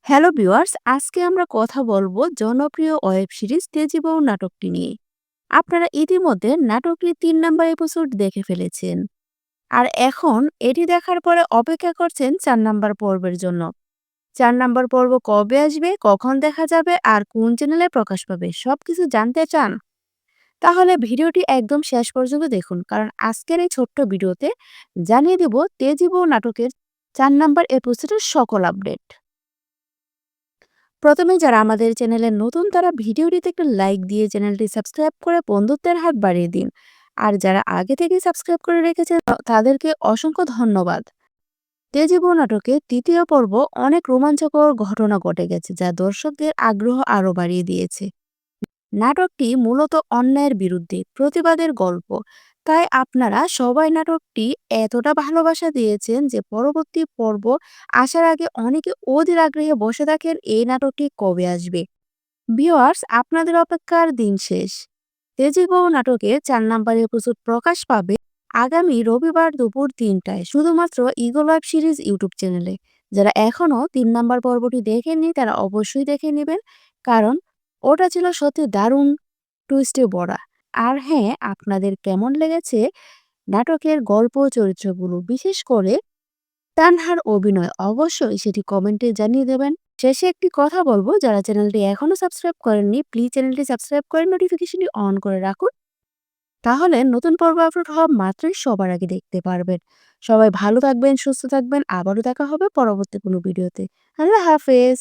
Hello viewers, আজকে আমরা কথা বলবো জনপ্রিয় ওয়েব সিরিজ তেজি বউ নাটকটি নিয়ে। আপনারা ইতিমধ্যে নাটকটির ৩ নাম্বার এপিসোড দেখে ফেলেছেন, আর এখন এটি দেখার পরে অপেক্ষা করছেন ৪ নাম্বার পর্বের জন্য। ৪ নাম্বার পর্ব কবে আসবে, কখন দেখা যাবে আর কোন চ্যানেলে প্রকাশ পাবে সবকিছু জানতে চান? তাহলে ভিডিওটি একদম শেষ পর্যন্ত দেখুন, কারণ আজকের এই ছোট্ট ভিডিওতে জানিয়ে দেব তেজি বউ নাটকের ৪ নাম্বার এপিসোডের সকল আপডেট। প্রথমে যারা আমাদের চ্যানেলে নতুন তারা ভিডিওটিতে একটা লাইক দিয়ে চ্যানেলটি সাবস্ক্রাইব করে বন্ধুত্বের হাত বাড়িয়ে দিন। আর যারা আগে থেকে সাবস্ক্রাইব করে রেখেছেন তাদেরকে অসংখ্য ধন্যবাদ। তেজিবু নাটকের ৩য় পর্ব অনেক রোমাঞ্চকর ঘটনা ঘটে গেছে, যা দর্শকদের আগ্রহ আরো বাড়িয়ে দিয়েছে। নাটকটি মূলত অন্যায়ের বিরুদ্ধে প্রতিবাদের গল্প, তাই আপনারা সবাই নাটকটি এতটা ভালোবাসা দিয়েছেন যে পরবর্তী পর্ব আসার আগে অনেকে অধীর আগ্রহে বসে থাকেন এই নাটকটি কবে আসবে। ভিউয়ার্স, আপনাদের অপেক্ষার দিন শেষ। তেজি বউ নাটকের ৪ নাম্বার এপিসোড প্রকাশ পাবে আগামী রবিবার দুপুর ৩টায় শুধুমাত্র ইগল ওয়েব সিরিজ ইউটিউব চ্যানেলে। যারা এখনো ৩ নাম্বার পর্বটি দেখেননি তারা অবশ্যই দেখে নেবেন, কারণ ওটা ছিল সত্যি দারুণ টুইস্টে ভরা। আর হ্যাঁ, আপনাদের কেমন লেগেছে নাটকের গল্প ও চরিত্রগুলো, বিশেষ করে তানহার অভিনয়, অবশ্যই সেটি কমেন্টে জানিয়ে দেবেন। শেষে একটি কথা বলবো, যারা চ্যানেলটি এখনো সাবস্ক্রাইব করেননি প্লিজ চ্যানেলটি সাবস্ক্রাইব করে নোটিফিকেশনটি অন করে রাখুন, তাহলে নতুন পর্ব আপলোড হওয়া মাত্রই সবার আগে দেখতে পারবেন। সবাই ভালো থাকবেন, সুস্থ থাকবেন, আবারও দেখা হবে পরবর্তী কোনো ভিডিওতে। আল্লাহ হাফেজ।